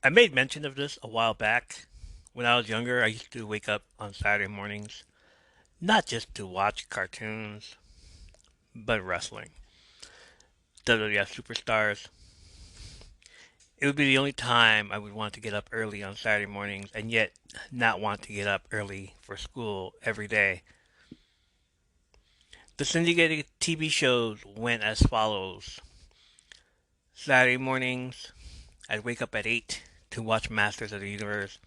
I made mention of this a while back. When I was younger, I used to wake up on Saturday mornings, not just to watch cartoons, but wrestling. WWF Superstars. It would be the only time I would want to get up early on Saturday mornings and yet not want to get up early for school every day. The syndicated TV shows went as follows. Saturday mornings, I'd wake up at 8 to watch Masters of the Universe,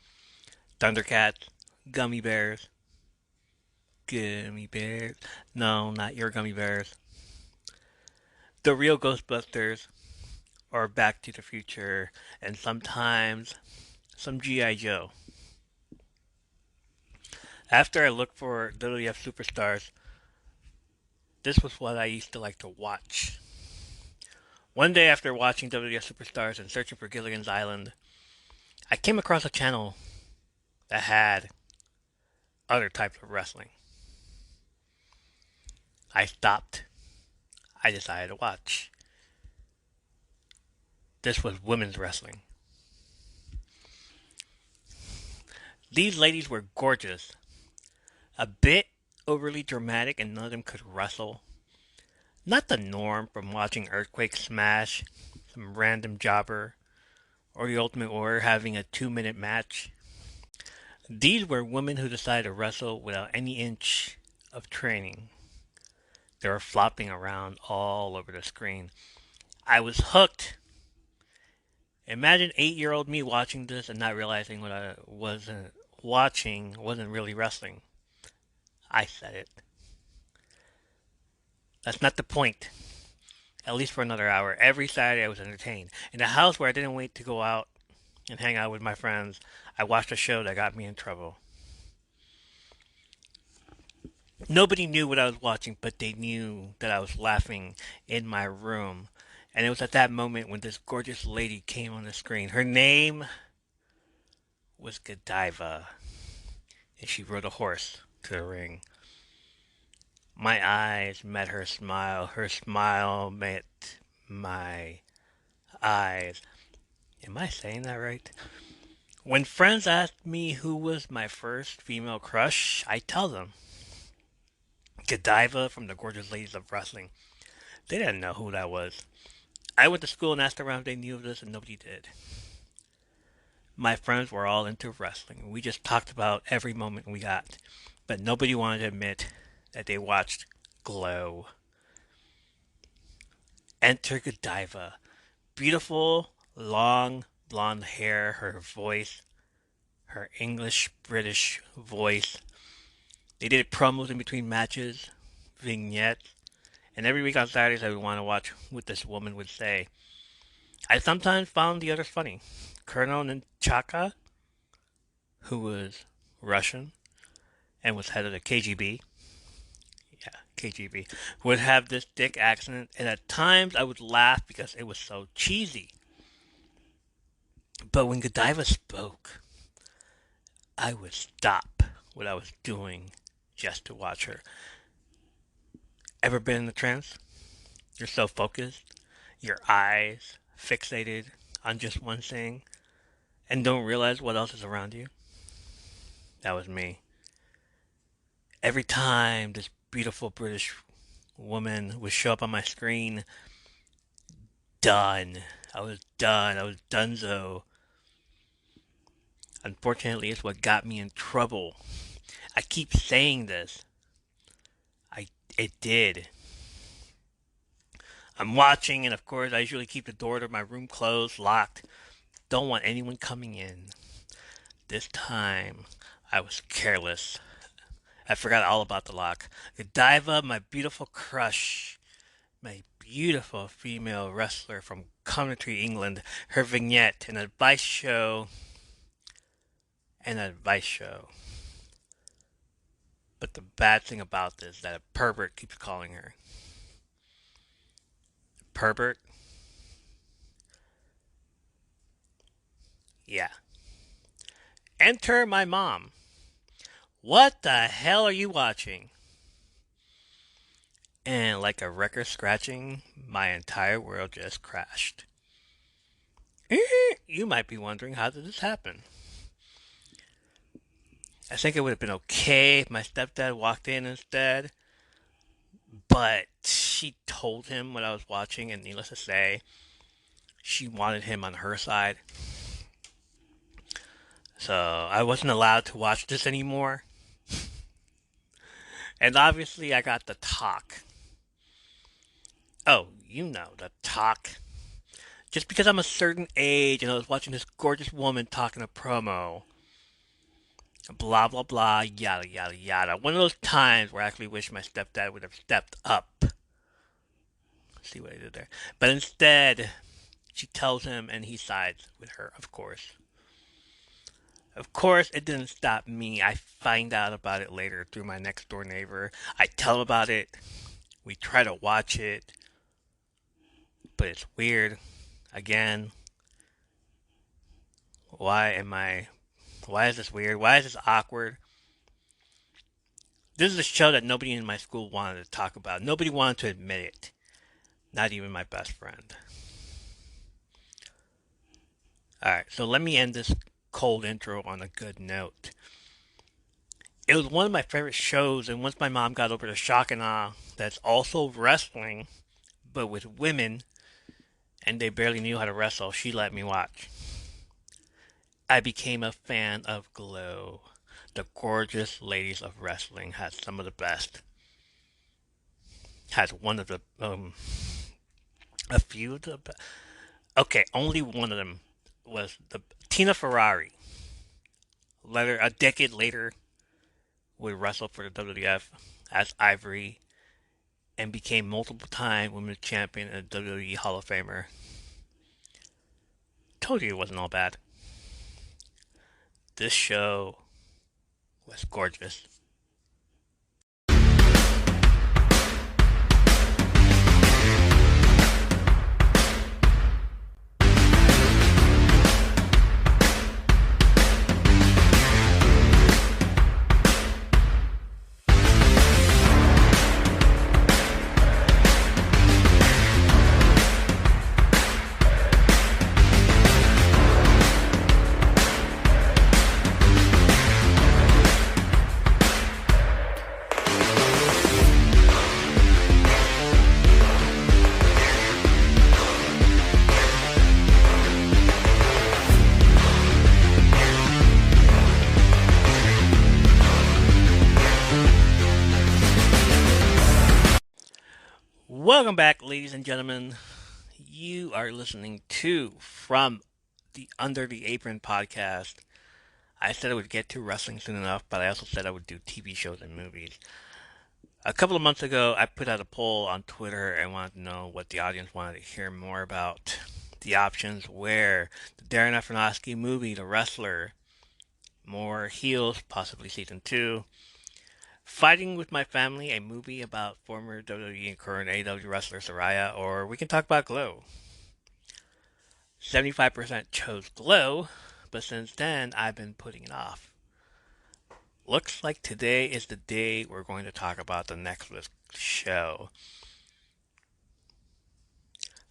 Thundercats, Gummy Bears, Gummy Bears. No, not your Gummy Bears. The real Ghostbusters, or Back to the Future, and sometimes some G.I. Joe. After I looked for WWF Superstars, this was what I used to like to watch. One day after watching WWF Superstars and searching for Gilligan's Island, I came across a channel that had other types of wrestling. I stopped. I decided to watch. This was women's wrestling. These ladies were gorgeous, a bit overly dramatic, and none of them could wrestle. Not the norm from watching Earthquake smash some random jobber or the Ultimate Warrior having a 2 minute match. These were women who decided to wrestle without any inch of training. They were flopping around all over the screen. I was hooked. Imagine 8-year old me watching this and not realizing what I wasn't watching wasn't really wrestling. I said it. That's not the point. At least for another hour. Every Saturday I was entertained. In a house where I didn't wait to go out and hang out with my friends, I watched a show that got me in trouble. Nobody knew what I was watching, but they knew that I was laughing in my room. And it was at that moment when this gorgeous lady came on the screen. Her name was Godiva, and she rode a horse to the ring. My eyes met her smile. Her smile met my eyes. Am I saying that right? When friends ask me who was my first female crush, I tell them Godiva from the Gorgeous Ladies of Wrestling. They didn't know who that was. I went to school and asked around if they knew of this, and nobody did. My friends were all into wrestling. We just talked about every moment we got, but nobody wanted to admit that they watched Glow. Enter Godiva. Beautiful, long, blonde hair, her voice, her English British voice. They did promos in between matches, vignettes, and every week on Saturdays I would want to watch what this woman would say. I sometimes found the others funny. Colonel Nunchaka, who was Russian and was head of the KGB, yeah, KGB, would have this thick accent, and at times I would laugh because it was so cheesy. But when Godiva spoke, I would stop what I was doing just to watch her. Ever been in a trance? You're so focused, your eyes fixated on just one thing, and don't realize what else is around you? That was me. Every time this beautiful British woman would show up on my screen, done. I was done. I was donezo. Unfortunately, it's what got me in trouble. I keep saying this. I It did. I'm watching, and of course, I usually keep the door to my room closed, locked. Don't want anyone coming in. This time, I was careless. I forgot all about the lock. Godiva, my beautiful crush, my beautiful female wrestler from Coventry, England, her vignette, an advice show. But the bad thing about this is that a pervert keeps calling her. Pervert? Yeah. Enter my mom. What the hell are you watching? And like a record scratching, my entire world just crashed. You you might be wondering, how did this happen? I think it would have been okay if my stepdad walked in instead, but she told him what I was watching, and needless to say, she wanted him on her side. So I wasn't allowed to watch this anymore. And obviously, I got the talk. Oh, you know, the talk. Just because I'm a certain age and I was watching this gorgeous woman talking a promo, blah, blah, blah, yada, yada, yada. One of those times where I actually wish my stepdad would have stepped up. See what I did there. But instead, she tells him and he sides with her, of course. Of course, it didn't stop me. I find out about it later through my next door neighbor. I tell him about it. We try to watch it. But it's weird. Again, why am I. Why is this weird? Why is this awkward? This is a show that nobody in my school wanted to talk about. Nobody wanted to admit it. Not even my best friend. Alright, so let me end this cold intro on a good note. It was one of my favorite shows, and once my mom got over the shock and awe that's also wrestling, but with women, and they barely knew how to wrestle, she let me watch. I became a fan of Glow. The gorgeous ladies of wrestling had some of the best. Had one of the, a few of the best. Okay, only one of them was the Tina Ferrari. Later, a decade later, would wrestle for the WWF as Ivory and became multiple time women's champion and WWE Hall of Famer. Told you it wasn't all bad. This show was gorgeous. Welcome back, ladies and gentlemen. You are listening to From the Under the Apron podcast. I said I would get to wrestling soon enough, but I also said I would do TV shows and movies. A couple of months ago, I put out a poll on Twitter and wanted to know what the audience wanted to hear more about. The options were the Darren Aronofsky movie, The Wrestler, more Heels, possibly season 2, Fighting with My Family, a movie about former WWE and current AEW wrestler Saraya, or we can talk about Glow. 75% chose Glow, but since then I've been putting it off. Looks like today is the day we're going to talk about the next show.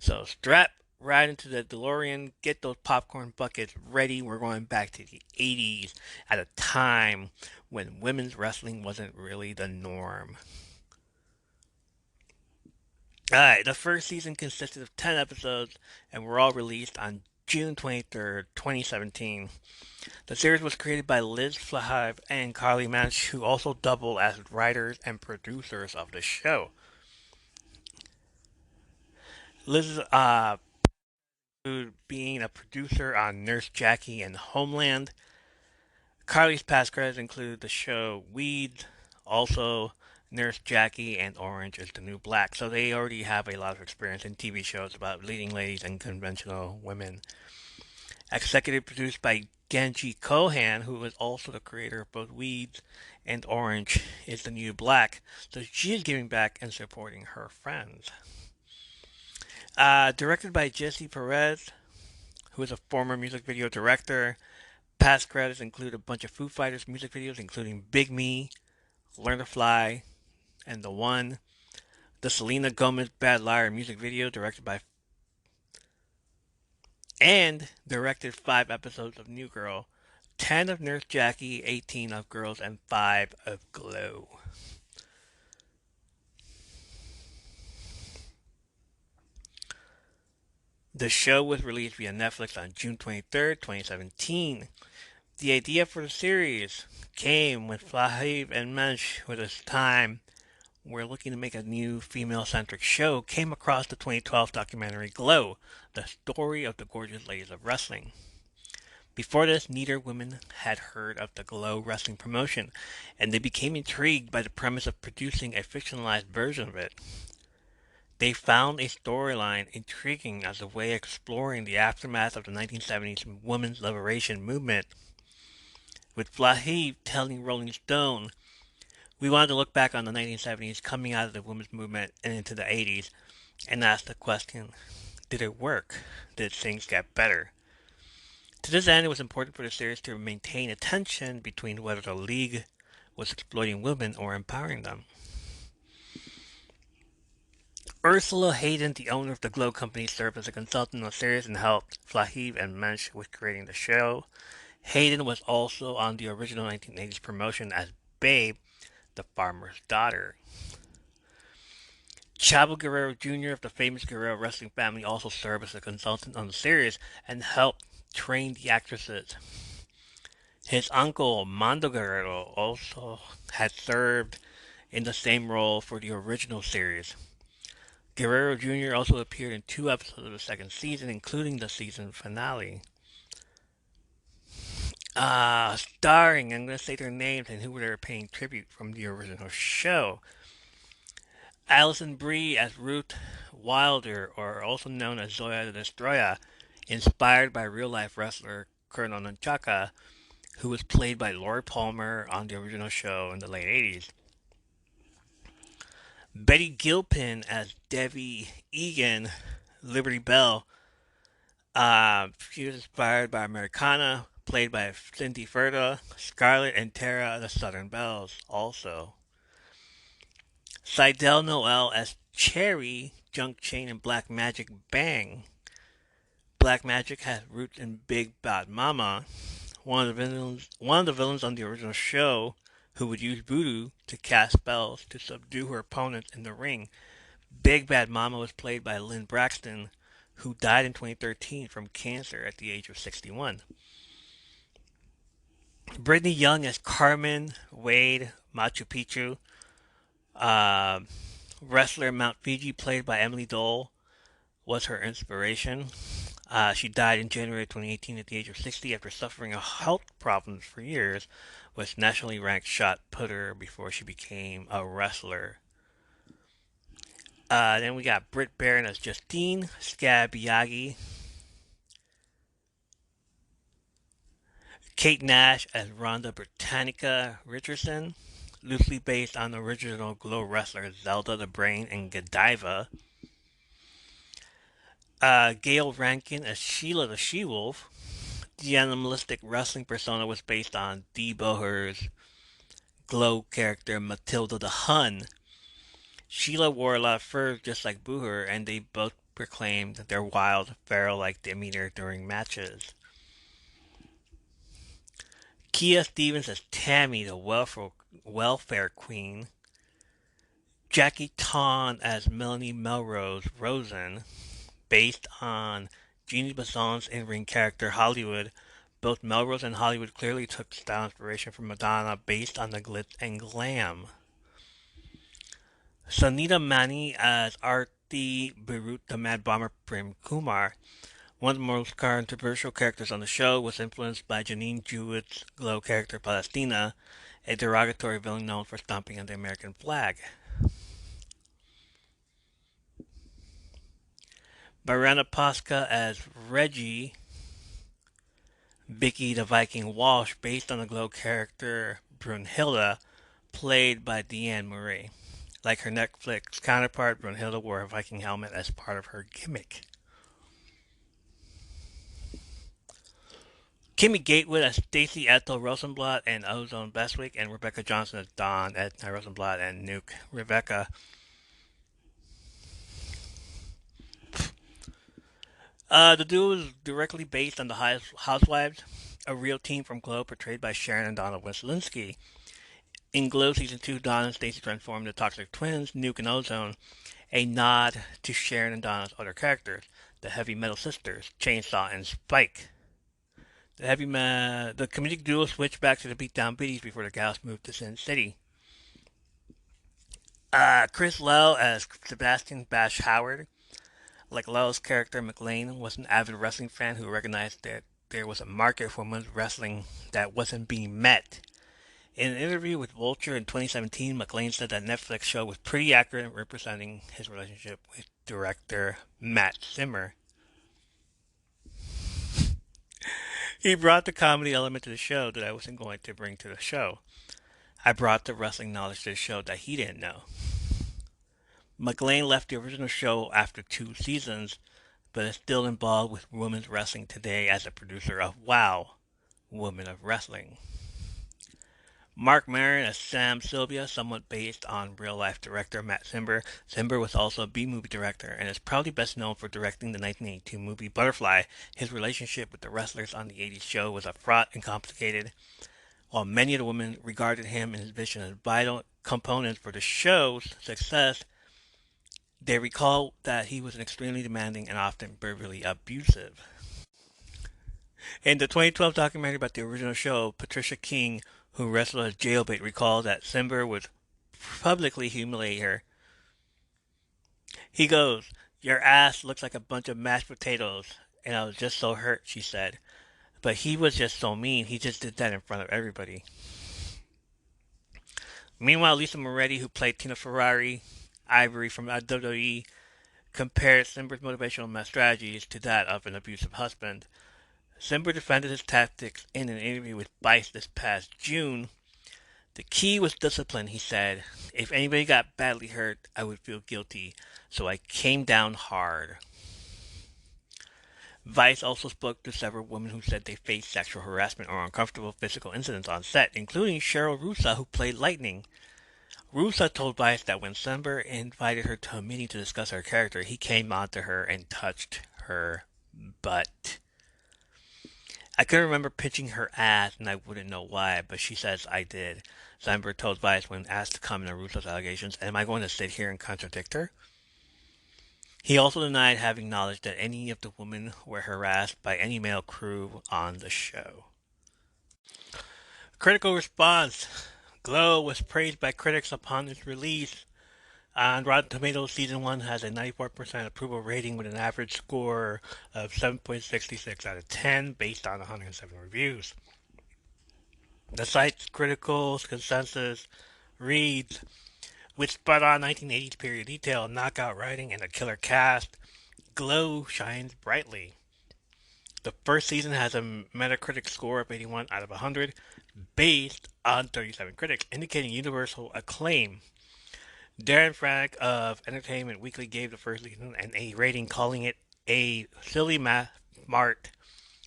So strap right into the DeLorean, get those popcorn buckets ready. We're going back to the 80s at a time when women's wrestling wasn't really the norm. Alright, the first season consisted of 10 episodes and were all released on June 23rd, 2017. The series was created by Liz Flahive and Carly Manch, who also double as writers and producers of the show. Liz being a producer on Nurse Jackie and Homeland. Carly's past credits include the show Weeds, also Nurse Jackie and Orange is the New Black. So they already have a lot of experience in TV shows about leading ladies and conventional women. Executive produced by Genji Kohan, who is also the creator of both Weeds and Orange is the New Black. So she is giving back and supporting her friends. Directed by Jesse Perez, who is a former music video director. Past credits include a bunch of Foo Fighters music videos, including Big Me, Learn to Fly, and The One. The Selena Gomez Bad Liar music video, directed by and directed 5 episodes of New Girl, 10 of Nurse Jackie, 18 of Girls, and 5 of Glow. The show was released via Netflix on June 23rd, 2017. The idea for the series came when Flahiv and Mensch, who at this time were looking to make a new female-centric show, came across the 2012 documentary Glow, the story of the gorgeous ladies of wrestling. Before this, neither women had heard of the Glow wrestling promotion, and they became intrigued by the premise of producing a fictionalized version of it. They found a storyline intriguing as a way of exploring the aftermath of the 1970s women's liberation movement, with Flahiv telling Rolling Stone, "We wanted to look back on the 1970s coming out of the women's movement and into the 80s and ask the question, did it work? Did things get better?" To this end, it was important for the series to maintain a tension between whether the league was exploiting women or empowering them. Ursula Hayden, the owner of the Glow Company, served as a consultant on the series and helped Flahiv and Mensch with creating the show. Hayden was also on the original 1980s promotion as Babe, the farmer's daughter. Chavo Guerrero Jr. of the famous Guerrero wrestling family also served as a consultant on the series and helped train the actresses. His uncle, Mando Guerrero, also had served in the same role for the original series. Guerrero Jr. also appeared in 2 episodes of the second season, including the season finale. Starring, I'm going to say their names and who they were paying tribute from the original show. Alison Brie as Ruth Wilder, or also known as Zoya the Destroyer, inspired by real-life wrestler Colonel Nunchaka, who was played by Lori Palmer on the original show in the late 80s. Betty Gilpin as Debbie Egan, Liberty Bell. She was inspired by Americana, played by Cindy Ferda, Scarlett, and Tara the Southern Bells, also. Seidel Noel as Cherry, Junk Chain, and Black Magic Bang. Black Magic has roots in Big Bad Mama, one of the villains on the original show, who would use voodoo to cast spells to subdue her opponents in the ring. Big Bad Mama was played by Lynn Braxton, who died in 2013 from cancer at the age of 61. Brittany Young as Carmen Wade Machu Picchu. Uh, Wrestler Mount Fiji, played by Emily Dole, was her inspiration. She died in January 2018 at the age of 60 after suffering health problems for years, with nationally ranked shot putter before she became a wrestler. Then we got Britt Baron as Justine, Scab Yagi, Kate Nash as Rhonda Britannica Richardson, loosely based on the original Glow wrestlers Zelda the Brain and Godiva. Gail Rankin as Sheila the She-Wolf. The animalistic wrestling persona was based on Dee Boher's Glow character Matilda the Hun. Sheila wore a lot of furs just like Booher, and they both proclaimed their wild, feral-like demeanor during matches. Kia Stevens as Tammy, the welfare queen. Jackie Tawn as Melanie Melrose Rosen, based on Jeannie Besson's in-ring character Hollywood. Both Melrose and Hollywood clearly took style inspiration from Madonna based on the glitz and glam. Sunita Mani as Arti Birut the Mad Bomber Prem Kumar. One of the most controversial characters on the show, was influenced by Janine Jewett's Glow character Palestina, a derogatory villain known for stomping on the American flag. Barana Pasca as Reggie, Vicky the Viking Walsh, based on the Glow character Brunhilde, played by Deanne Murray. Like her Netflix counterpart, Brunhilde wore a Viking helmet as part of her gimmick. Kimmy Gatewood as Stacy Ethel Rosenblatt and Ozone Bestwick, and Rebecca Johnson as Dawn Edna Rosenblatt and Nuke Rebecca. The duo is directly based on the Housewives, a real team from Glow portrayed by Sharon and Donna Weslinski. In Glow Season 2, Donna and Stacey transform the Toxic Twins, Nuke and Ozone, a nod to Sharon and Donna's other characters, the Heavy Metal Sisters, Chainsaw and Spike. The comedic duo switched back to the beatdown biddies before the gals moved to Sin City. Chris Lowe as Sebastian Bash Howard. Like Lowe's character, McLean was an avid wrestling fan who recognized that there was a market for women's wrestling that wasn't being met. In an interview with Vulture in 2017, McLean said that Netflix show was pretty accurate in representing his relationship with director Matt Zimmer. He brought the comedy element to the show that I wasn't going to bring to the show. I brought the wrestling knowledge to the show that he didn't know. McLean left the original show after 2 seasons, but is still involved with women's wrestling today as a producer of WOW, Women of Wrestling. Mark Maron as Sam Sylvia, somewhat based on real-life director Matt Zimmer. Zimmer was also a B-movie director and is probably best known for directing the 1982 movie Butterfly. His relationship with the wrestlers on the 80s show was fraught and complicated. While many of the women regarded him and his vision as vital components for the show's success, they recall that he was extremely demanding and often verbally abusive. In the 2012 documentary about the original show, Patricia King, who wrestled as Jailbait, recalled that Simber would publicly humiliate her. He goes, "Your ass looks like a bunch of mashed potatoes," and I was just so hurt, she said. But he was just so mean, he just did that in front of everybody. Meanwhile, Lisa Moretti, who played Tina Ferrari, Ivory from WWE, compared Simber's motivational strategies to that of an abusive husband. Simber defended his tactics in an interview with Vice this past June. The key was discipline, he said. If anybody got badly hurt, I would feel guilty, so I came down hard. Vice also spoke to several women who said they faced sexual harassment or uncomfortable physical incidents on set, including Cheryl Rusa, who played Lightning. Rusa told Vice that when Simber invited her to a meeting to discuss her character, he came onto her and touched her butt. I couldn't remember pinching her ass, and I wouldn't know why, but she says I did. Simber told Vice when asked to comment on Russo's allegations, am I going to sit here and contradict her? He also denied having knowledge that any of the women were harassed by any male crew on the show. Critical response. Glow was praised by critics upon its release. On Rotten Tomatoes, Season 1 has a 94% approval rating with an average score of 7.66 out of 10 based on 107 reviews. The site's critical consensus reads, with spot-on 1980s period detail, knockout writing, and a killer cast, Glow shines brightly. The first season has a Metacritic score of 81 out of 100, based on 37 critics, indicating universal acclaim. Darren Frank of Entertainment Weekly gave the first season an A rating, calling it a silly smart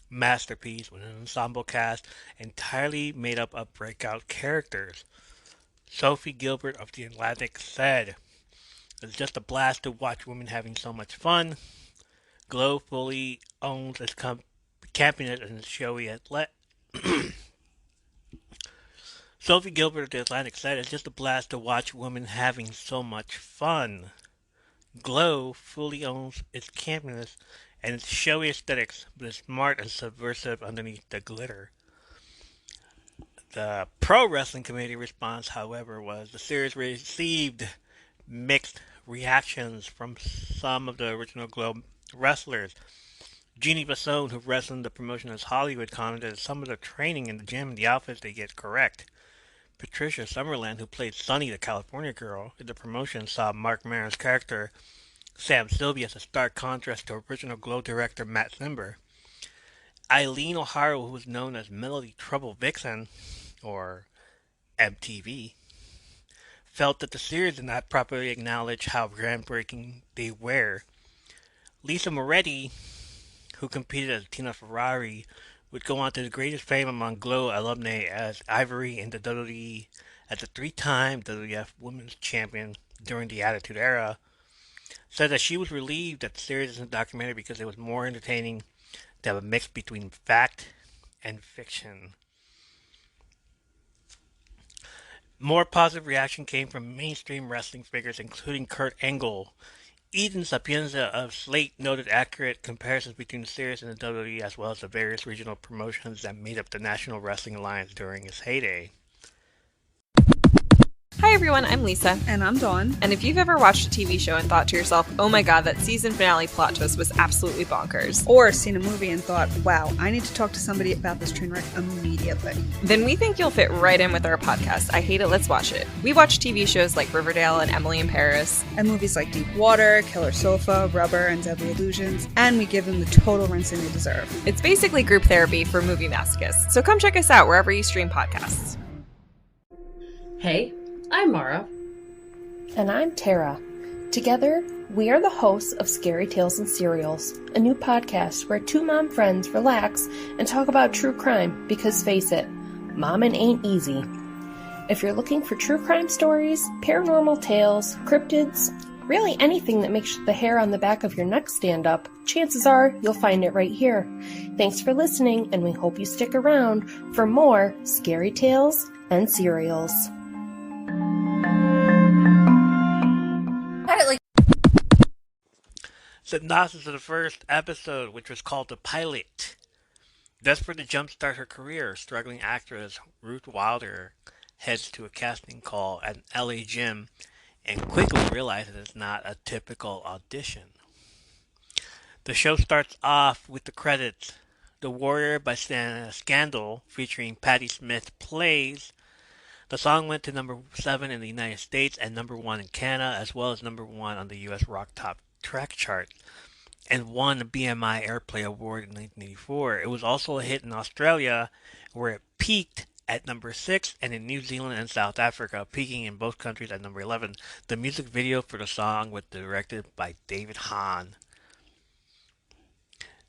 masterpiece with an ensemble cast entirely made up of breakout characters. Sophie Gilbert of The Atlantic said, "It's just a blast to watch women having so much fun. Glow fully owns its campiness and showy athlete." Sophie Gilbert of The Atlantic said, "It's just a blast to watch women having so much fun. Glow fully owns its campiness and its showy aesthetics, but is smart and subversive underneath the glitter." The pro wrestling community response, however, was the series received mixed reactions from some of the original Glow wrestlers. Jeannie Basone, who wrestled in the promotion as Hollywood, commented that some of the training in the gym and the outfits they get correct. Patricia Summerland, who played Sunny, the California girl, in the promotion, saw Mark Maron's character, Sam Sylvia, as a stark contrast to original Glow director Matt Zimmer. Eileen O'Hara, who was known as Melody Trouble Vixen, or MTV, felt that the series did not properly acknowledge how groundbreaking they were. Lisa Moretti, who competed as Tina Ferrari, would go on to the greatest fame among Glow alumni as Ivory in the WWE as a three-time WWF Women's Champion during the Attitude Era. said that she was relieved that the series isn't a documentary because it was more entertaining to have a mix between fact and fiction. More positive reaction came from mainstream wrestling figures, including Kurt Angle. Eden Sapienza of Slate noted accurate comparisons between the series and the WWE, as well as the various regional promotions that made up the National Wrestling Alliance during its heyday. Hi everyone, I'm Lisa. And I'm Dawn. And if you've ever watched a TV show and thought to yourself, oh my god, that season finale plot twist was absolutely bonkers. Or seen a movie and thought, wow, I need to talk to somebody about this train wreck immediately. Then we think you'll fit right in with our podcast, I Hate It, Let's Watch It. We watch TV shows like Riverdale and Emily in Paris. And movies like Deep Water, Killer Sofa, Rubber, and Deadly Illusions. And we give them the total rinsing they deserve. It's basically group therapy for movie masochists. So come check us out wherever you stream podcasts. Hey, I'm Mara. And I'm Tara. Together, we are the hosts of Scary Tales and Serials, a new podcast where two mom friends relax and talk about true crime because, face it, momming ain't easy. If you're looking for true crime stories, paranormal tales, cryptids, really anything that makes the hair on the back of your neck stand up, chances are you'll find it right here. Thanks for listening, and we hope you stick around for more Scary Tales and Serials. Synopsis of the first episode, which was called The Pilot. Desperate to jumpstart her career, struggling actress Ruth Wilder heads to a casting call at an LA gym and quickly realizes it's not a typical audition. The show starts off with the credits. The Warrior by Scandal, featuring Patti Smith, plays. The song went to number 7 in the United States and number 1 in Canada, as well as number 1 on the US Rock Top Track chart, and won the BMI Airplay Award in 1984. It was also a hit in Australia, where it peaked at number 6, and in New Zealand and South Africa, peaking in both countries at number 11. The music video for the song was directed by David Hahn.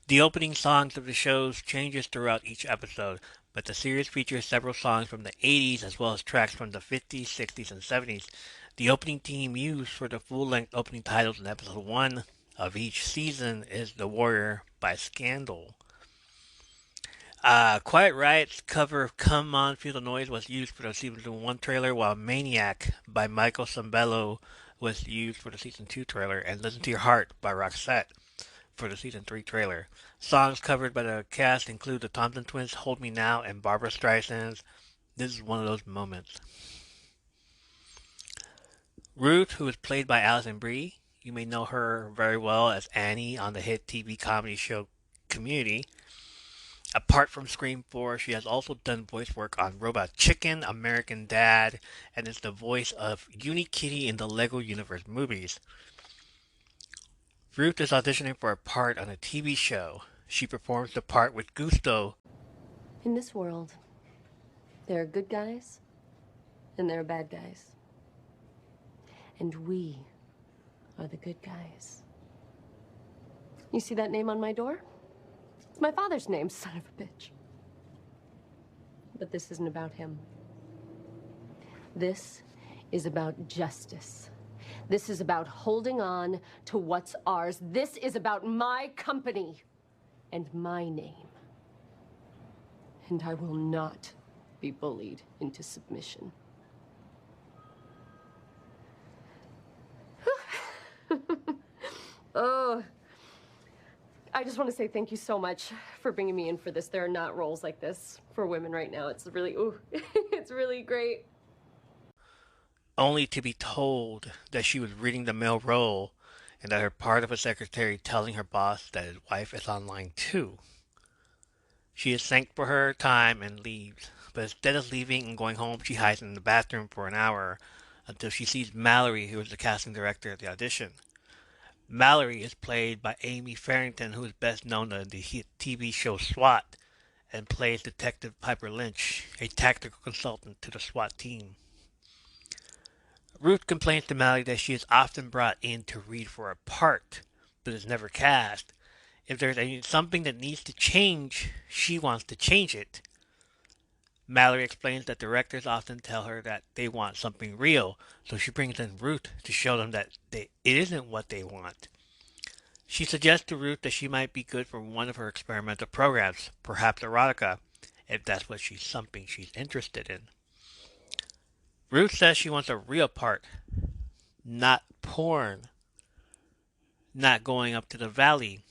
The opening songs of the shows changes throughout each episode, but the series features several songs from the 80s as well as tracks from the 50s, 60s, and 70s. The opening theme used for the full-length opening titles in episode 1 of each season is The Warrior by Scandal. Quiet Riot's cover of Come On Feel the Noise was used for the season 1 trailer, while Maniac by Michael Sembello was used for the season 2 trailer, and Listen to Your Heart by Roxette for the season 3 trailer. Songs covered by the cast include the Thompson Twins' Hold Me Now and Barbra Streisand's This Is One of Those Moments. Ruth, who is played by Alison Brie, you may know her very well as Annie on the hit TV comedy show Community. Apart from Scream 4, she has also done voice work on Robot Chicken, American Dad, and is the voice of Unikitty in the Lego Universe movies. Ruth is auditioning for a part on a TV show. She performs the part with gusto. In this world, there are good guys and there are bad guys. And we are the good guys. You see that name on my door? It's my father's name, son of a bitch. But this isn't about him. This is about justice. This is about holding on to what's ours. This is about my company and my name. And I will not be bullied into submission. Oh, I just want to say thank you so much for bringing me in for this. There are not roles like this for women right now. It's really, it's really great. Only to be told that she was reading the male role and that her part of a secretary telling her boss that his wife is online too. She is thanked for her time and leaves, but instead of leaving and going home, she hides in the bathroom for an hour until she sees Mallory, who is the casting director at the audition. Mallory is played by Amy Farrington, who is best known in the hit TV show SWAT, and plays Detective Piper Lynch, a tactical consultant to the SWAT team. Ruth complains to Mallory that she is often brought in to read for a part, but is never cast. If there's something that needs to change, she wants to change it. Mallory explains that directors often tell her that they want something real, so she brings in Ruth to show them that it isn't what they want. She suggests to Ruth that she might be good for one of her experimental programs, perhaps erotica, if that's what she's something she's interested in. Ruth says she wants a real part, not porn, not going up to the valley.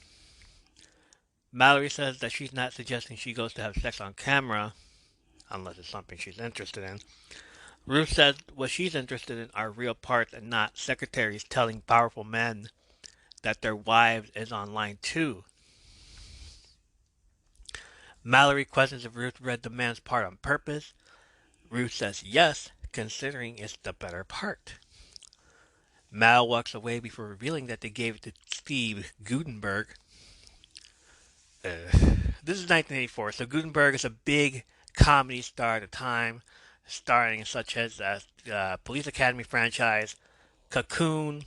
Mallory says that she's not suggesting she goes to have sex on camera, unless it's something she's interested in. Ruth says what she's interested in are real parts and not secretaries telling powerful men that their wives is online too. Mallory questions if Ruth read the man's part on purpose. Ruth says yes, considering it's the better part. Mal walks away before revealing that they gave it to Steve Gutenberg. This is 1984, so Gutenberg is a big comedy star at the time, starring such as Police Academy franchise, Cocoon,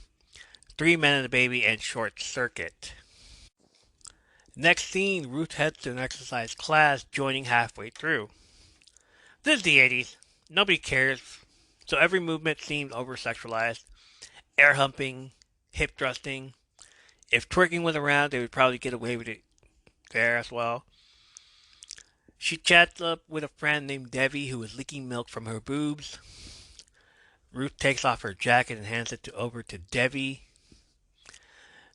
Three Men and a Baby, and Short Circuit. Next scene, Ruth heads to an exercise class, joining halfway through. This is the 80s. Nobody cares, so every movement seemed over-sexualized. Air humping, hip thrusting. If twerking was around, they would probably get away with it there as well. She chats up with a friend named Debbie who is leaking milk from her boobs. Ruth takes off her jacket and hands it over to Debbie.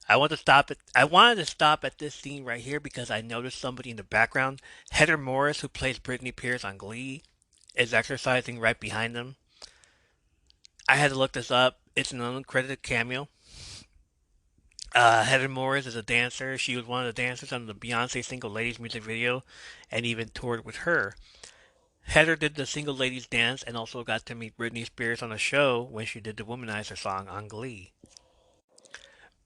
I wanted to stop at this scene right here because I noticed somebody in the background. Heather Morris, who plays Brittany Pierce on Glee, is exercising right behind them. I had to look this up. It's an uncredited cameo. Heather Morris is a dancer. She was one of the dancers on the Beyonce Single Ladies music video and even toured with her. Heather did the Single Ladies dance and also got to meet Britney Spears on the show when she did the Womanizer song on Glee.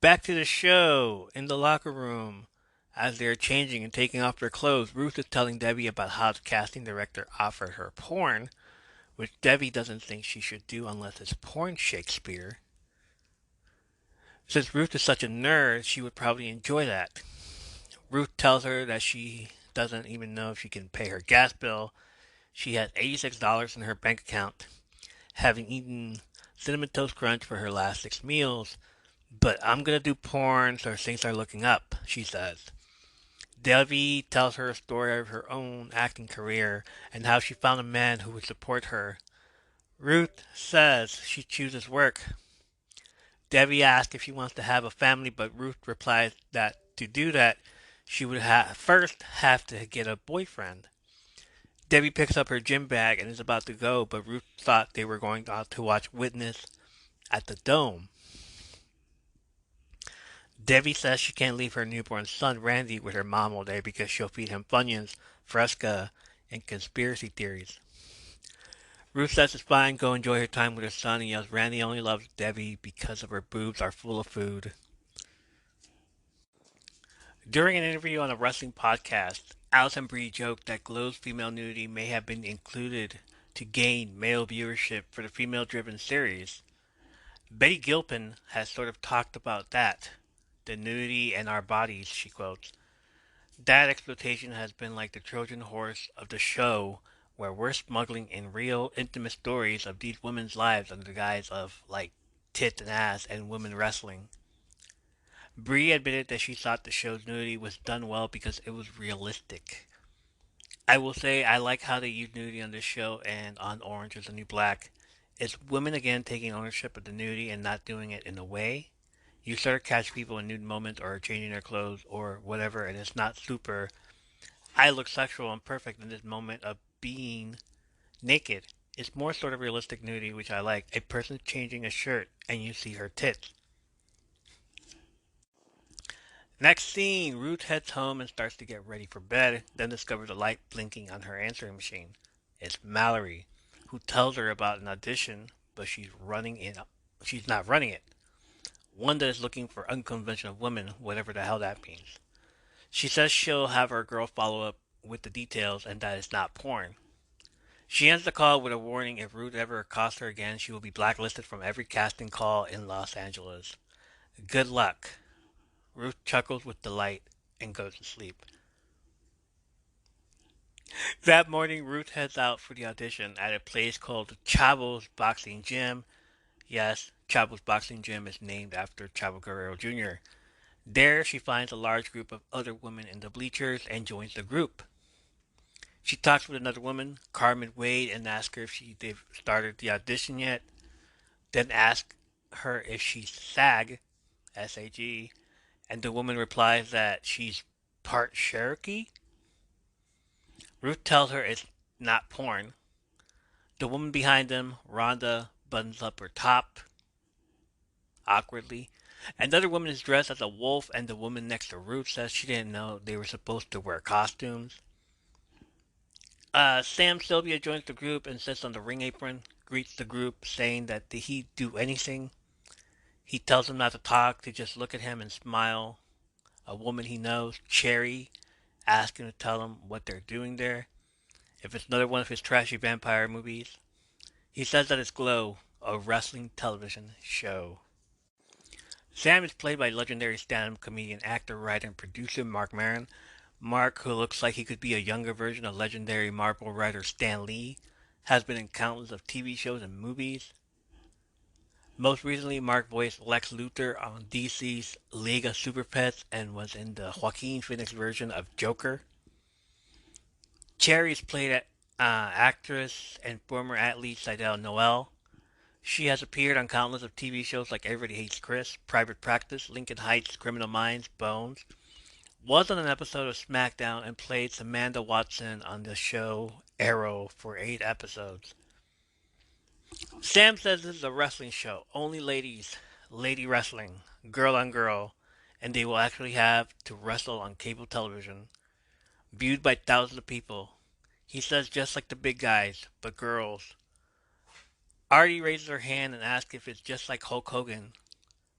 Back to the show, in the locker room. As they're changing and taking off their clothes, Ruth is telling Debbie about how the casting director offered her porn, which Debbie doesn't think she should do unless it's porn Shakespeare. Since Ruth is such a nerd, she would probably enjoy that. Ruth tells her that she doesn't even know if she can pay her gas bill. She has $86 in her bank account, having eaten Cinnamon Toast Crunch for her last 6 meals. But I'm gonna do porn, so things are looking up, she says. Debbie tells her a story of her own acting career and how she found a man who would support her. Ruth says she chooses work. Debbie asks if she wants to have a family, but Ruth replies that to do that, she would first have to get a boyfriend. Debbie picks up her gym bag and is about to go, but Ruth thought they were going out to watch Witness at the Dome. Debbie says she can't leave her newborn son Randy with her mom all day because she'll feed him Funyuns, Fresca, and conspiracy theories. Ruth says it's fine, go enjoy her time with her son, and yells Randy only loves Debbie because of her boobs are full of food. During an interview on a wrestling podcast, Alison Brie joked that Glow's female nudity may have been included to gain male viewership for the female-driven series. Betty Gilpin has sort of talked about that. The nudity and our bodies, she quotes. That exploitation has been like the Trojan horse of the show, where we're smuggling in real, intimate stories of these women's lives under the guise of, like, tits and ass and women wrestling. Brie admitted that she thought the show's nudity was done well because it was realistic. I will say I like how they use nudity on this show and on Orange is the New Black. It's women again taking ownership of the nudity and not doing it in a way. You sort of catch people in nude moments or changing their clothes or whatever, and it's not super, I look sexual and perfect in this moment of being naked. It's more sort of realistic nudity, which I like. A person changing a shirt and you see her tits. Next scene, Ruth heads home and starts to get ready for bed, then discovers a light blinking on her answering machine. It's Mallory, who tells her about an audition, but she's not running it. One that is looking for unconventional women, whatever the hell that means. She says she'll have her girl follow up with the details and that it's not porn. She ends the call with a warning if Ruth ever accosts her again, she will be blacklisted from every casting call in Los Angeles. Good luck. Ruth chuckles with delight and goes to sleep. That morning, Ruth heads out for the audition at a place called Chavo's Boxing Gym. Yes, Chavo's Boxing Gym is named after Chavo Guerrero Jr. There, she finds a large group of other women in the bleachers and joins the group. She talks with another woman, Carmen Wade, and asks her if they've started the audition yet. Then asks her if she's SAG, S-A-G, and the woman replies that she's part Cherokee. Ruth tells her it's not porn. The woman behind them, Rhonda, buttons up her top awkwardly. Another woman is dressed as a wolf, and the woman next to Ruth says she didn't know they were supposed to wear costumes. Sam Sylvia joins the group and sits on the ring apron, greets the group, saying that did he do anything? He tells them not to talk, to just look at him and smile. A woman he knows, Cherry, asks him to tell him what they're doing there. If it's another one of his trashy vampire movies. He says that it's Glow, a wrestling television show. Sam is played by legendary stand-up comedian, actor, writer, and producer Mark Maron. Mark, who looks like he could be a younger version of legendary Marvel writer Stan Lee, has been in countless of TV shows and movies. Most recently, Mark voiced Lex Luthor on DC's League of Super Pets and was in the Joaquin Phoenix version of Joker. Cherry is played at actress and former athlete Sydel Noel. She has appeared on countless of TV shows like Everybody Hates Chris, Private Practice, Lincoln Heights, Criminal Minds, Bones. Was on an episode of SmackDown and played Samantha Watson on the show Arrow for 8 episodes. Sam says this is a wrestling show. Only ladies, lady wrestling, girl on girl, and they will actually have to wrestle on cable television, viewed by thousands of people. He says just like the big guys, but girls. Artie raises her hand and asks if it's just like Hulk Hogan.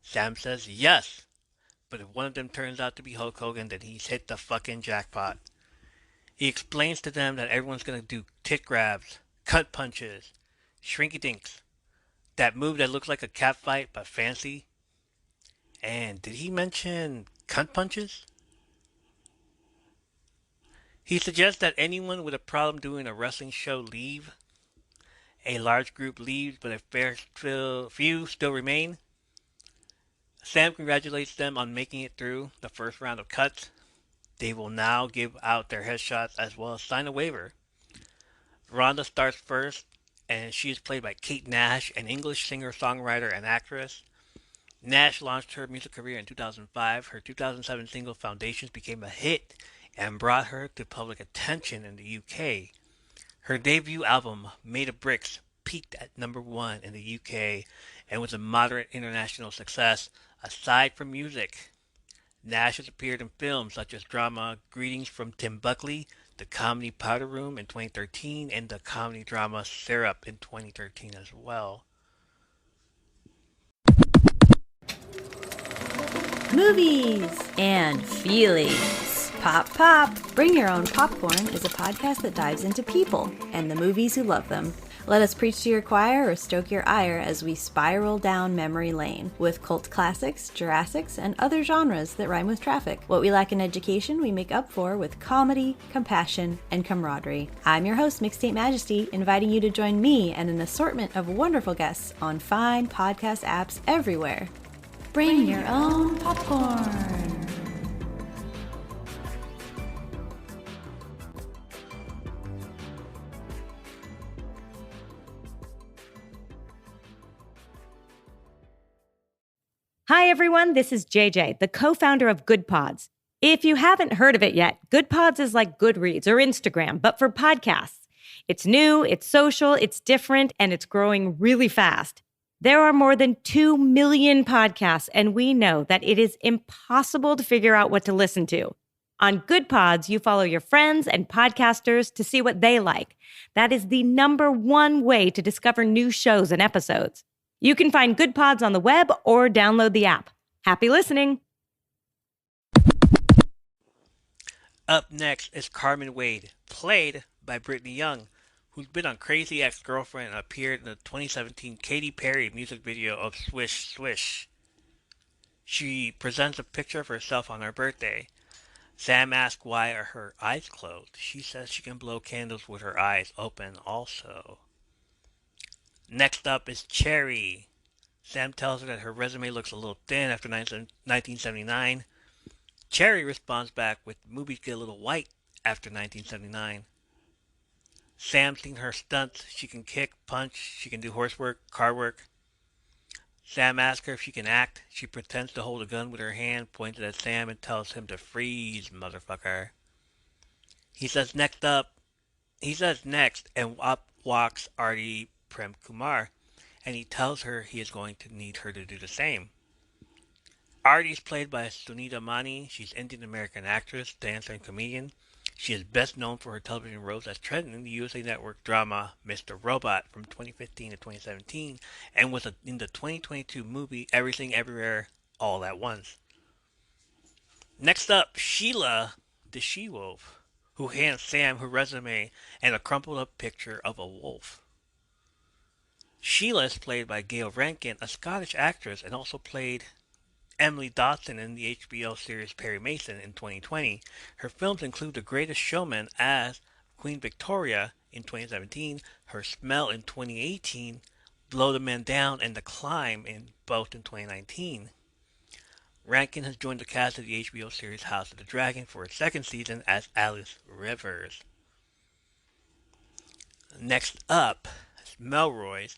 Sam says yes, but if one of them turns out to be Hulk Hogan, then he's hit the fucking jackpot. He explains to them that everyone's gonna do tit grabs, cut punches, shrinky dinks, that move that looks like a cat fight but fancy. And did he mention cunt punches? He suggests that anyone with a problem doing a wrestling show leave. A large group leaves, but a fair few still remain. Sam congratulates them on making it through the first round of cuts. They will now give out their headshots as well as sign a waiver. Rhonda starts first, and she is played by Kate Nash, an English singer-songwriter and actress. Nash launched her music career in 2005. Her 2007 single Foundations became a hit and brought her to public attention in the UK. Her debut album, Made of Bricks, peaked at number 1 in the UK and was a moderate international success. Aside from music, Nash has appeared in films such as drama Greetings from Tim Buckley, the comedy Powder Room in 2013, and the comedy drama Syrup in 2013 as well. Movies and feelings. Pop, pop. Bring Your Own Popcorn is a podcast that dives into people and the movies who love them. Let us preach to your choir or stoke your ire as we spiral down memory lane with cult classics, Jurassics, and other genres that rhyme with traffic. What we lack in education, we make up for with comedy, compassion, and camaraderie. I'm your host, Mixtape Majesty, inviting you to join me and an assortment of wonderful guests on fine podcast apps everywhere. Bring your own popcorn. Hi, everyone. This is JJ, the co-founder of Good Pods. If you haven't heard of it yet, Good Pods is like Goodreads or Instagram, but for podcasts. It's new, it's social, it's different, and it's growing really fast. There are more than 2 million podcasts, and we know that it is impossible to figure out what to listen to. On Good Pods, you follow your friends and podcasters to see what they like. That is the number one way to discover new shows and episodes. You can find Good Pods on the web or download the app. Happy listening. Up next is Carmen Wade, played by Brittany Young, who's been on Crazy Ex-Girlfriend and appeared in the 2017 Katy Perry music video of Swish Swish. She presents a picture of herself on her birthday. Sam asks why are her eyes closed. She says she can blow candles with her eyes open also. Next up is Cherry. Sam tells her that her resume looks a little thin after 1979. Cherry responds back with movies get a little white after 1979. Sam's seen her stunts. She can kick, punch, she can do horsework, car work. Sam asks her if she can act. She pretends to hold a gun with her hand, pointed at Sam, and tells him to freeze, motherfucker. He says next up. He says next, and up walks Artie Prem Kumar, and he tells her he is going to need her to do the same. Artie's played by Sunita Mani. She's an Indian American actress, dancer, and comedian. She is best known for her television roles as Trenton in the USA Network drama Mr. Robot from 2015 to 2017 and was in the 2022 movie Everything Everywhere All at Once. Next up, Sheila, the she-wolf, who hands Sam her resume and a crumpled up picture of a wolf. Sheila is played by Gail Rankin, a Scottish actress, and also played Emily Dodson in the HBO series Perry Mason in 2020. Her films include The Greatest Showman as Queen Victoria in 2017, Her Smell in 2018, Blow the Man Down, and The Climb in both in 2019. Rankin has joined the cast of the HBO series House of the Dragon for its second season as Alice Rivers. Next up is Melrose,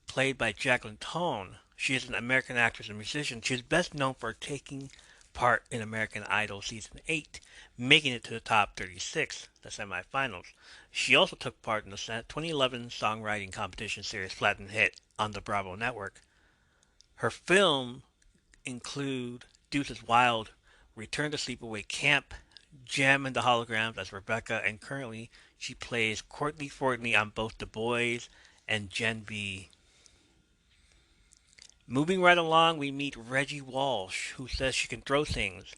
played by Jacqueline Tone. She is an American actress and musician. She is best known for taking part in American Idol Season 8, making it to the top 36, the semifinals. She also took part in the 2011 songwriting competition series Flatten Hit on the Bravo Network. Her films include Deuces Wild, Return to Sleepaway Camp, Gem and the Holograms as Rebecca, and currently she plays Courtney Fortney on both The Boys and Gen V. Moving right along, we meet Reggie Walsh, who says she can throw things.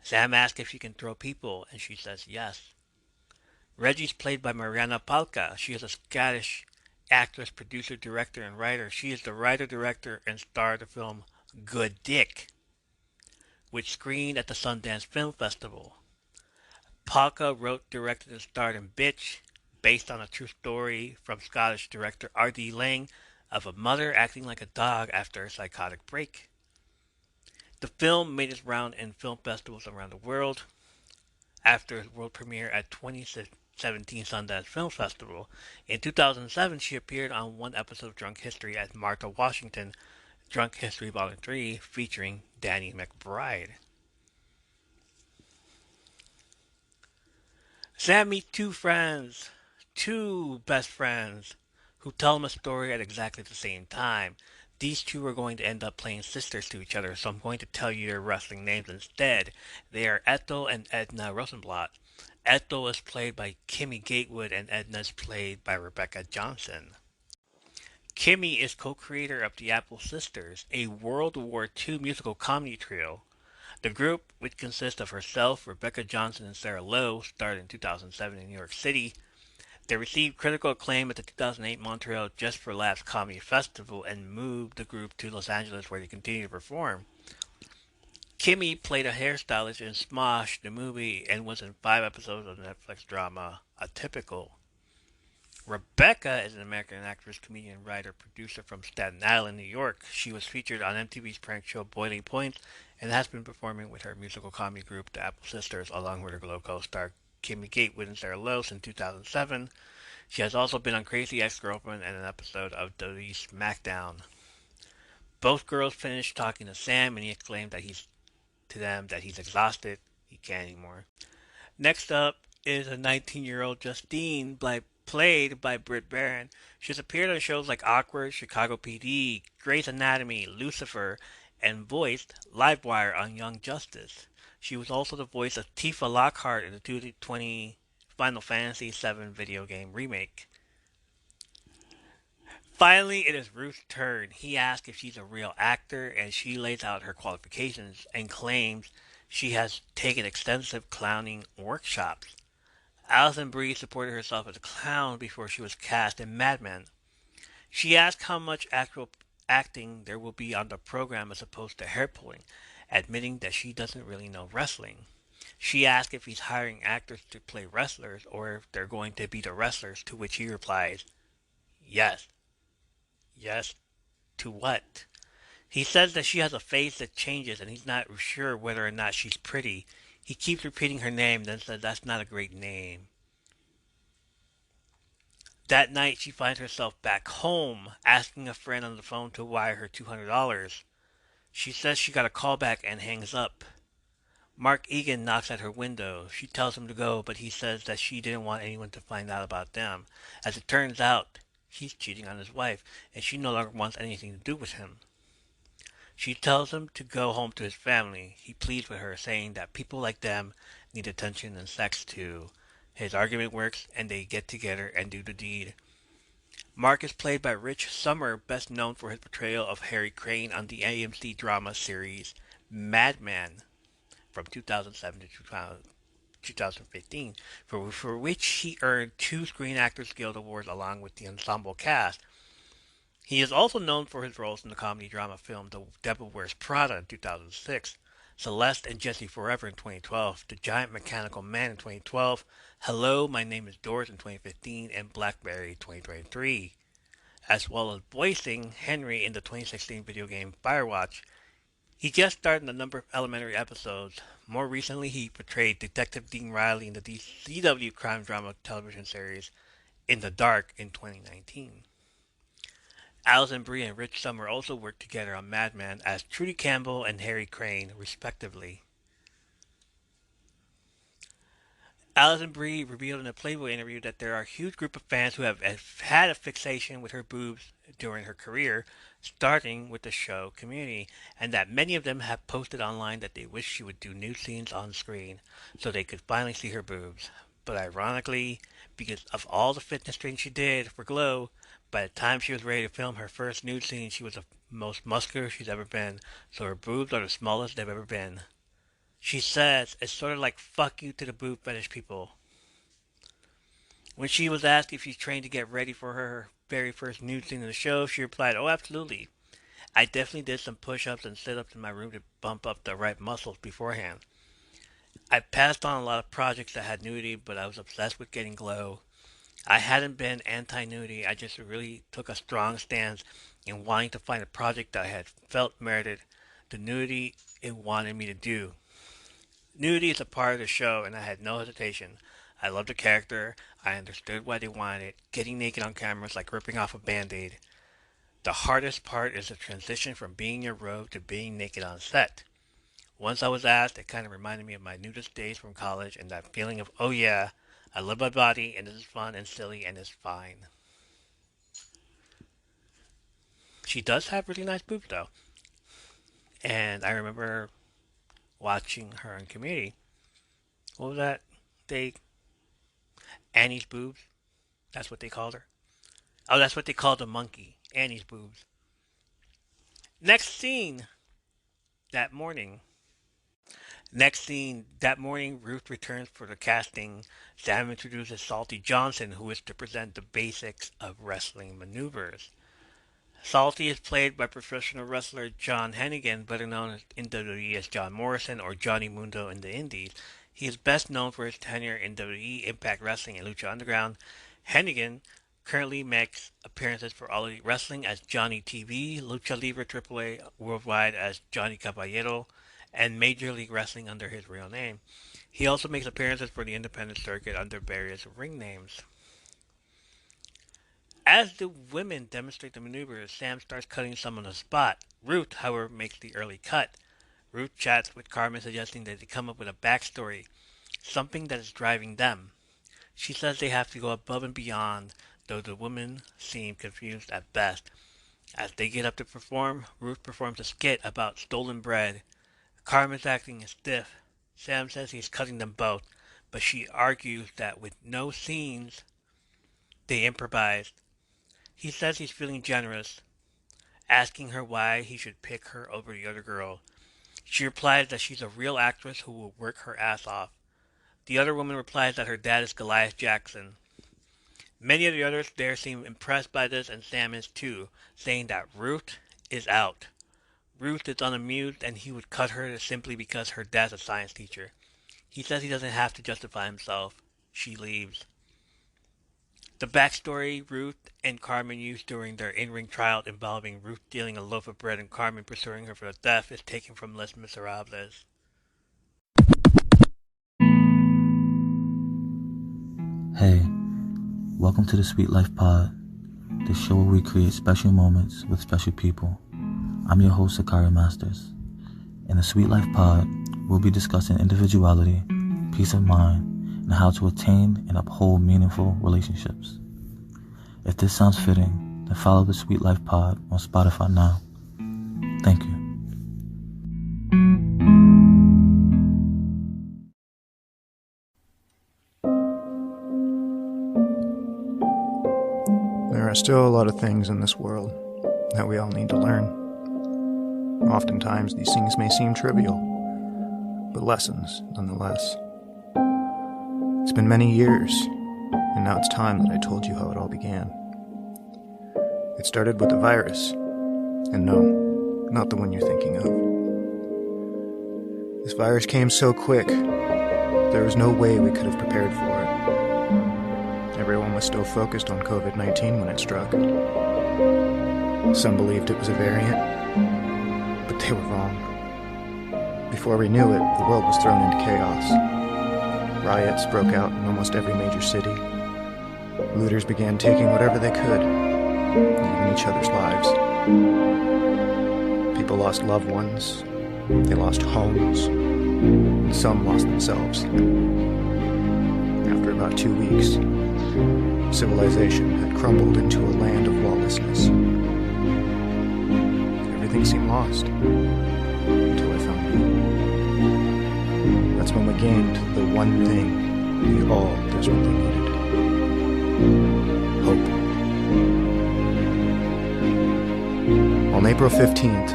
Sam asks if she can throw people, and she says yes. Reggie's played by Mariana Palka. She is a Scottish actress, producer, director, and writer. She is the writer, director, and star of the film Good Dick, which screened at the Sundance Film Festival. Palka wrote, directed, and starred in Bitch, based on a true story from Scottish director R.D. Laing of a mother acting like a dog after a psychotic break. The film made its round in film festivals around the world. After its world premiere at 2017 Sundance Film Festival, in 2007 she appeared on one episode of Drunk History as Martha Washington, Drunk History Volume 3, featuring Danny McBride. Sam meets two best friends, who tell him a story at exactly the same time. These two are going to end up playing sisters to each other, so I'm going to tell you their wrestling names instead. They are Ethel and Edna Rosenblatt. Ethel is played by Kimmy Gatewood and Edna is played by Rebecca Johnson. Kimmy is co-creator of the Apple Sisters, a World War II musical comedy trio. The group, which consists of herself, Rebecca Johnson, and Sarah Lowe, started in 2007 in New York City. They received critical acclaim at the 2008 Montreal Just for Laughs Comedy Festival and moved the group to Los Angeles where they continue to perform. Kimmy played a hairstylist in Smosh, the movie, and was in 5 episodes of the Netflix drama Atypical. Rebecca is an American actress, comedian, writer, producer from Staten Island, New York. She was featured on MTV's prank show Boiling Point and has been performing with her musical comedy group, the Apple Sisters, along with her Glow co-star Kimmy Gatewood and Sarah Lowe since 2007. She has also been on Crazy Ex-Girlfriend and an episode of WWE SmackDown. Both girls finished talking to Sam, and he exclaimed that he's exhausted. He can't anymore. Next up is a 19-year-old Justine, played by Britt Baron. She has appeared on shows like Awkward, Chicago PD, Grey's Anatomy, Lucifer, and voiced Livewire on Young Justice. She was also the voice of Tifa Lockhart in the 2020 Final Fantasy VII video game remake. Finally, it is Ruth's turn. He asks if she's a real actor, and she lays out her qualifications and claims she has taken extensive clowning workshops. Alison Brie supported herself as a clown before she was cast in Mad Men. She asks how much actual acting there will be on the program as opposed to hair pulling, admitting that she doesn't really know wrestling. She asked if he's hiring actors to play wrestlers or if they're going to be the wrestlers, to which he replies, yes. Yes, to what? He says that she has a face that changes and he's not sure whether or not she's pretty. He keeps repeating her name, then says that's not a great name. That night, she finds herself back home, asking a friend on the phone to wire her $200. She says she got a call back and hangs up. Mark Egan knocks at her window. She tells him to go, but he says that she didn't want anyone to find out about them. As it turns out, he's cheating on his wife, and she no longer wants anything to do with him. She tells him to go home to his family. He pleads with her, saying that people like them need attention and sex too. His argument works, and they get together and do the deed. Mark is played by Rich Sommer, best known for his portrayal of Harry Crane on the AMC drama series Mad Men from 2007 to 2015, for which he earned 2 Screen Actors Guild Awards along with the ensemble cast. He is also known for his roles in the comedy drama film The Devil Wears Prada in 2006, Celeste and Jesse Forever in 2012, The Giant Mechanical Man in 2012, Hello, My Name is Doris in 2015, and Blackberry 2023, as well as voicing Henry in the 2016 video game Firewatch. He guest starred in a number of Elementary episodes. More recently, he portrayed Detective Dean Riley in the CW crime drama television series In the Dark in 2019. Alison Brie and Rich Sommer also worked together on Mad Men as Trudy Campbell and Harry Crane, respectively. Alison Brie revealed in a Playboy interview that there are a huge group of fans who have had a fixation with her boobs during her career, starting with the show Community, and that many of them have posted online that they wish she would do nude scenes on screen so they could finally see her boobs. But ironically, because of all the fitness training she did for Glow, by the time she was ready to film her first nude scene, she was the most muscular she's ever been, so her boobs are the smallest they've ever been. She says it's sort of like fuck you to the boob fetish people. When she was asked if she's trained to get ready for her very first nude scene in the show, she replied, "Oh, absolutely. I definitely did some push-ups and sit-ups in my room to bump up the right muscles beforehand. I passed on a lot of projects that had nudity, but I was obsessed with getting Glow. I hadn't been anti-nudity, I just really took a strong stance in wanting to find a project that I had felt merited the nudity it wanted me to do. Nudity is a part of the show, and I had no hesitation. I loved the character. I understood why they wanted it. Getting naked on camera is like ripping off a band-aid. The hardest part is the transition from being in your robe to being naked on set. Once I was asked, it kind of reminded me of my nudist days from college and that feeling of, oh yeah, I love my body and this is fun and silly and it's fine." She does have really nice boobs though. And I remember watching her on Community. What was that? They Annie's boobs. That's what they called her. Oh, that's what they called the monkey. Annie's boobs. Next scene that morning. Next scene that morning, Ruth returns for the casting. Sam introduces Salty Johnson, who is to present the basics of wrestling maneuvers. Salty is played by professional wrestler John Hennigan, better known in WWE as John Morrison or Johnny Mundo in the Indies. He is best known for his tenure in WWE, Impact Wrestling, and Lucha Underground. Hennigan currently makes appearances for All Elite Wrestling as Johnny TV, Lucha Libre AAA Worldwide as Johnny Caballero, and Major League Wrestling under his real name. He also makes appearances for the independent circuit under various ring names. As the women demonstrate the maneuvers, Sam starts cutting some on the spot. Ruth, however, makes the early cut. Ruth chats with Carmen, suggesting that they come up with a backstory, something that is driving them. She says they have to go above and beyond, though the women seem confused at best. As they get up to perform, Ruth performs a skit about stolen bread. Carmen's acting is stiff. Sam says he's cutting them both, but she argues that with no scenes, they improvised. He says he's feeling generous, asking her why he should pick her over the other girl. She replies that she's a real actress who will work her ass off. The other woman replies that her dad is Goliath Jackson. Many of the others there seem impressed by this, and Sam is too, saying that Ruth is out. Ruth is unamused, and he would cut her simply because her dad's a science teacher. He says he doesn't have to justify himself. She leaves. The backstory Ruth and Carmen used during their in-ring trial involving Ruth stealing a loaf of bread and Carmen pursuing her for the theft is taken from Les Miserables. Hey, welcome to the Sweet Life Pod, the show where we create special moments with special people. I'm your host, Sakari Masters. In the Sweet Life Pod, we'll be discussing individuality, peace of mind, and how to attain and uphold meaningful relationships. If this sounds fitting, then follow the Sweet Life Pod on Spotify now. Thank you. There are still a lot of things in this world that we all need to learn. Oftentimes, these things may seem trivial, but lessons nonetheless. It's been many years, and now it's time that I told you how it all began. It started with a virus, and no, not the one you're thinking of. This virus came so quick, there was no way we could have prepared for it. Everyone was still focused on COVID-19 when it struck. Some believed it was a variant, but they were wrong. Before we knew it, the world was thrown into chaos. Riots broke out in almost every major city. Looters began taking whatever they could, even each other's lives. People lost loved ones, they lost homes, and some lost themselves. After about 2 weeks, civilization had crumbled into a land of lawlessness. Everything seemed lost, until I found you. That's when we gained the one thing we all desperately needed. Hope. On April 15th,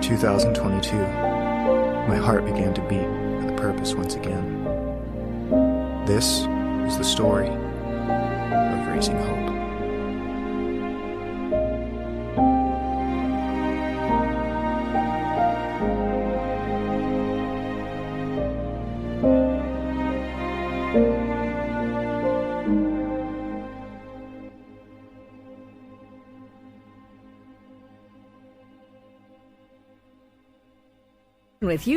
2022, my heart began to beat with a purpose once again. This is the story of raising hope. With you.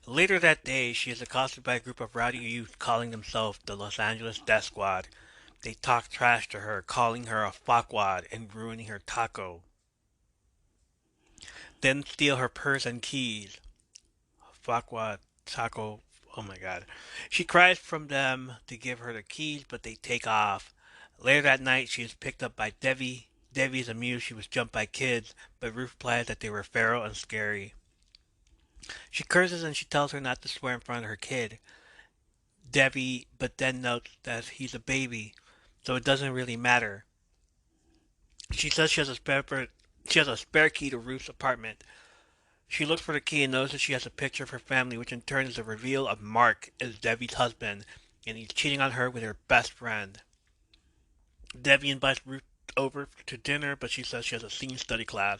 Later that day, she is accosted by a group of rowdy youth calling themselves the Los Angeles Death Squad. They talk trash to her, calling her a fuckwad and ruining her taco. Then steal her purse and keys. Fuckwad, taco, oh my god. She cries from them to give her the keys, but they take off. Later that night, she is picked up by Devi. Devi is amused she was jumped by kids, but Ruth replies that they were feral and scary. She curses and she tells her not to swear in front of her kid. Debbie, but then notes that he's a baby, so it doesn't really matter. She says she has a spare key to Ruth's apartment. She looks for the key and notices she has a picture of her family, which in turn is a reveal of Mark is Debbie's husband, and he's cheating on her with her best friend. Debbie invites Ruth over to dinner, but she says she has a scene study class.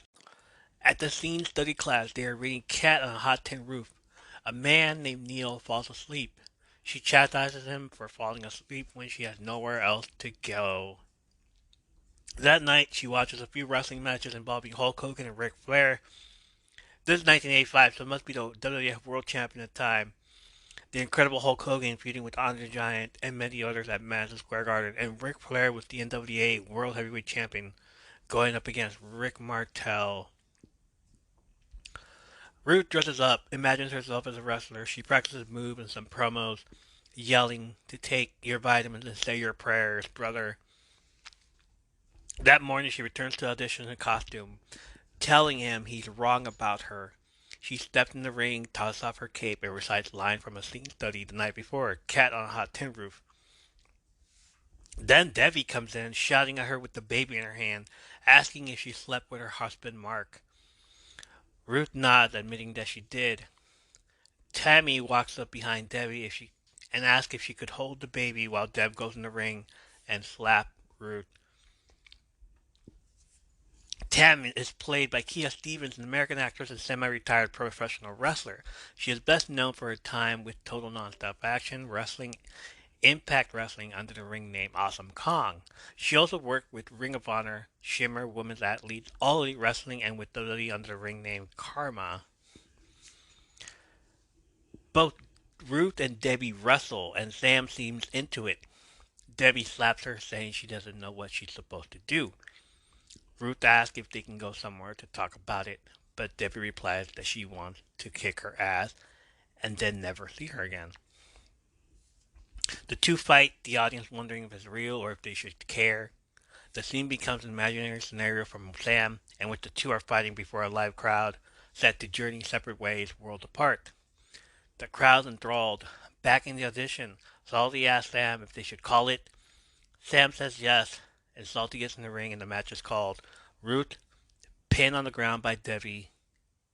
At the scene study class, they are reading Cat on a Hot Tin Roof. A man named Neil falls asleep. She chastises him for falling asleep when she has nowhere else to go. That night, she watches a few wrestling matches involving Hulk Hogan and Ric Flair. This is 1985, so it must be the WWF World Champion at the time. The Incredible Hulk Hogan feuding with Andre the Giant and many others at Madison Square Garden, and Ric Flair was the NWA World Heavyweight Champion, going up against Rick Martel. Ruth dresses up, imagines herself as a wrestler. She practices moves and some promos, yelling to take your vitamins and say your prayers, brother. That morning, she returns to audition in costume, telling him he's wrong about her. She steps in the ring, tosses off her cape, and recites lines from a scene study the night before, Cat on a Hot Tin Roof. Then Debbie comes in, shouting at her with the baby in her hand, asking if she slept with her husband Mark. Ruth nods, admitting that she did. Tammy walks up behind Debbie and asks if she could hold the baby while Deb goes in the ring and slap Ruth. Tam is played by Kia Stevens, an American actress and semi-retired professional wrestler. She is best known for her time with Total Nonstop Action Wrestling, Impact Wrestling under the ring name Awesome Kong. She also worked with Ring of Honor, Shimmer Women's Athletes, All Elite Wrestling, and with WWE under the ring name Karma. Both Ruth and Debbie wrestle, and Sam seems into it. Debbie slaps her, saying she doesn't know what she's supposed to do. Ruth asks if they can go somewhere to talk about it, but Debbie replies that she wants to kick her ass and then never see her again. The two fight, the audience wondering if it's real or if they should care. The scene becomes an imaginary scenario from Sam, in which the two are fighting before a live crowd, set to journey separate ways, worlds apart. The crowd's enthralled. Back in the audition, Salty asks Sam if they should call it. Sam says yes, and Salty gets in the ring and the match is called. Ruth, pinned on the ground by Debbie,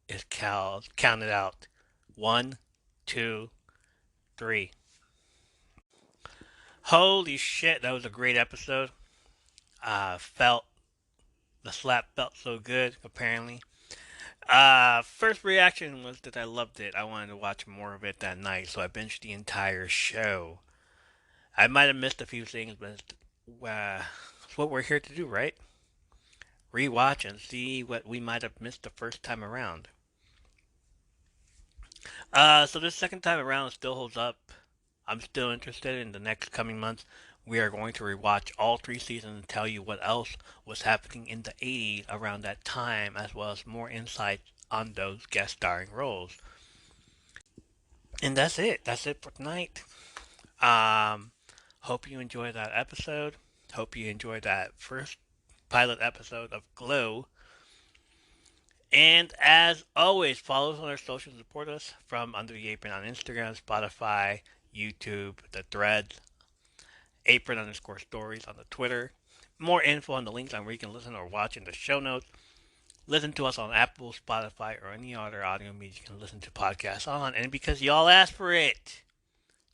is counted out. 1, 2, 3. Holy shit, that was a great episode. Felt the slap felt so good, apparently. First reaction was that I loved it. I wanted to watch more of it that night, so I binged the entire show. I might have missed a few things, but it's what we're here to do, right? Rewatch and see what we might have missed the first time around. So this second time around it still holds up. I'm still interested in the next coming months. We are going to rewatch all 3 seasons and tell you what else was happening in the 80s around that time, as well as more insights on those guest starring roles. And that's it. That's it for tonight. Hope you enjoyed that episode. Hope you enjoyed that first pilot episode of Glow. And as always, follow us on our socials, support us from Under the Apron on Instagram, Spotify, YouTube, the Threads, Apron_stories on the Twitter. More info on the links on where you can listen or watch in the show notes. Listen to us on Apple, Spotify, or any other audio media you can listen to podcasts on. And because y'all asked for it,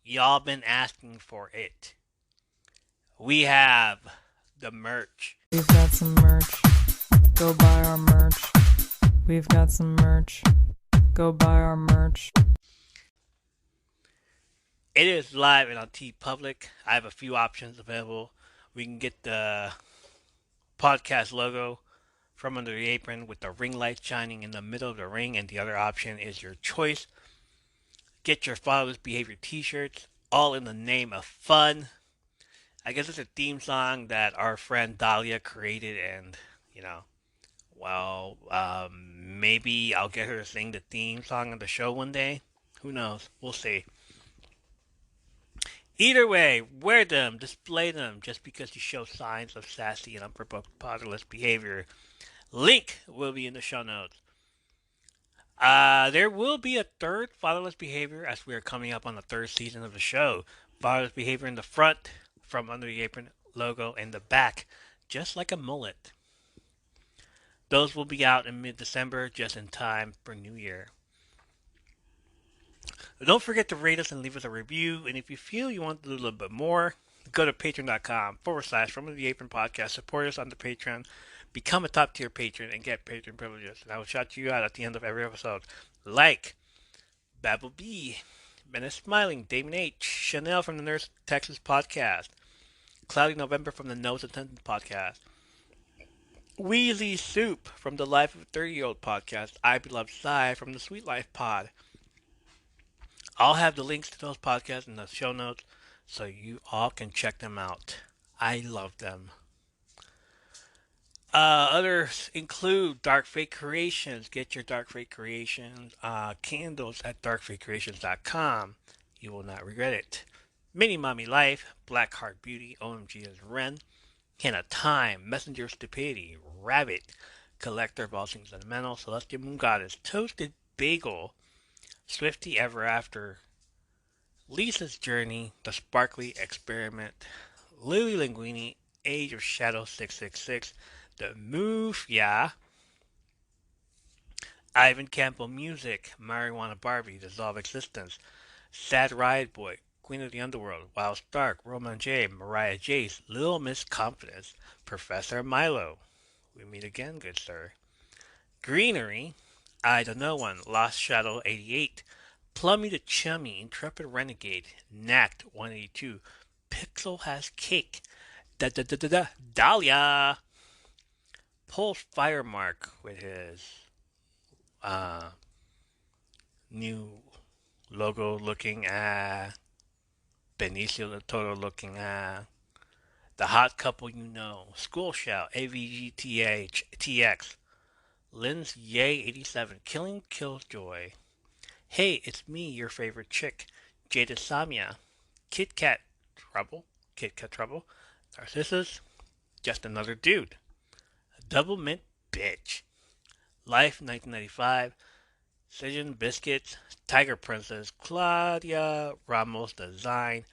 y'all been asking for it, we have the merch. We've got some merch. Go buy our merch. We've got some merch. Go buy our merch. It is live and on TeePublic. I have a few options available. We can get the podcast logo from Under the Apron with the ring light shining in the middle of the ring, and the other option is your choice. Get your Fatherless Behavior t-shirts, all in the name of fun. I guess it's a theme song that our friend Dahlia created, and, maybe I'll get her to sing the theme song of the show one day. Who knows? We'll see. Either way, wear them, display them, just because you show signs of sassy and unprovoked fatherless behavior. Link will be in the show notes. There will be a third Fatherless Behavior as we are coming up on the 3rd season of the show. Fatherless Behavior in the front, from Under the Apron logo in the back, just like a mullet. Those will be out in mid-December, just in time for New Year. Don't forget to rate us and leave us a review. And if you feel you want to do a little bit more, go to patreon.com/From the Apron Podcast. Support us on the Patreon. Become a top tier patron and get patron privileges. And I will shout you out at the end of every episode. Like Babel B, Menace Smiling, Damon H, Chanel from the Nurse Texas Podcast, Cloudy November from the Nose Attendant Podcast, Wheezy Soup from the Life of a 30-Year-Old Podcast, I Beloved Sigh from the Sweet Life Pod. I'll have the links to those podcasts in the show notes so you all can check them out. I love them. Others include Dark Fate Creations. Get your Dark Fate Creations candles at darkfatecreations.com. You will not regret it. Mini Mommy Life, Black Heart Beauty, OMG is Ren, Hannah Time, Messenger of Stupidity, Rabbit, Collector of All Things Sentimental, Celestial Moon Goddess, Toasted Bagel, Swifty Ever After, Lisa's Journey, The Sparkly Experiment, Lily Linguini, Age of Shadow 666, The Move, yeah, Ivan Campbell Music, Marijuana Barbie, Dissolve Existence, Sad Riot Boy, Queen of the Underworld, Wild Stark, Roman J, Mariah Jace, Little Miss Confidence, Professor Milo, We meet again, good sir. Greenery, I Don't Know One, Lost Shadow 88, Plummy the Chummy, Intrepid Renegade, Knacked 182, Pixel Has Cake, Da Da Da Da Da, Dahlia, Pulse Firemark with his uh, new logo looking Benicio del Toro looking The Hot Couple You Know, School Shout, AVGTH, Lynn's Yay 87, Killing Killjoy, Hey, It's Me, Your Favorite Chick, Jada Samia, Kit Kat Trouble, Narcissus, Just Another Dude, Double Mint Bitch, Life 1995, Cision Biscuits, Tiger Princess, Claudia Ramos Design,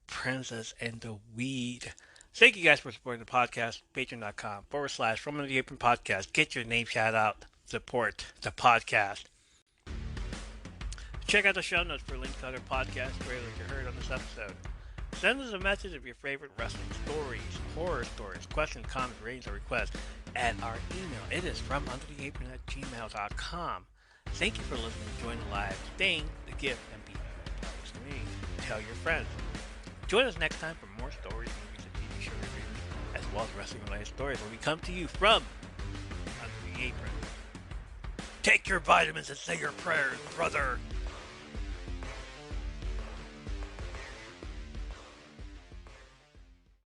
Princess and the Weed. Thank you guys for supporting the podcast. Patreon.com/From Under the Apron Podcast. Get your name shout out. Support the podcast. Check out the show notes for links to other podcast trailers you heard on this episode. Send us a message of your favorite wrestling stories, horror stories, questions, comments, ratings, or requests at our email. It is FromUnderTheApron@gmail.com. Thank you for listening, join the live, staying, the gift, and be to me. Tell your friends. Join us next time for more stories, movies, and TV show reviews, as well as wrestling-related stories when we come to you from Under the Apron. Take your vitamins and say your prayers, brother.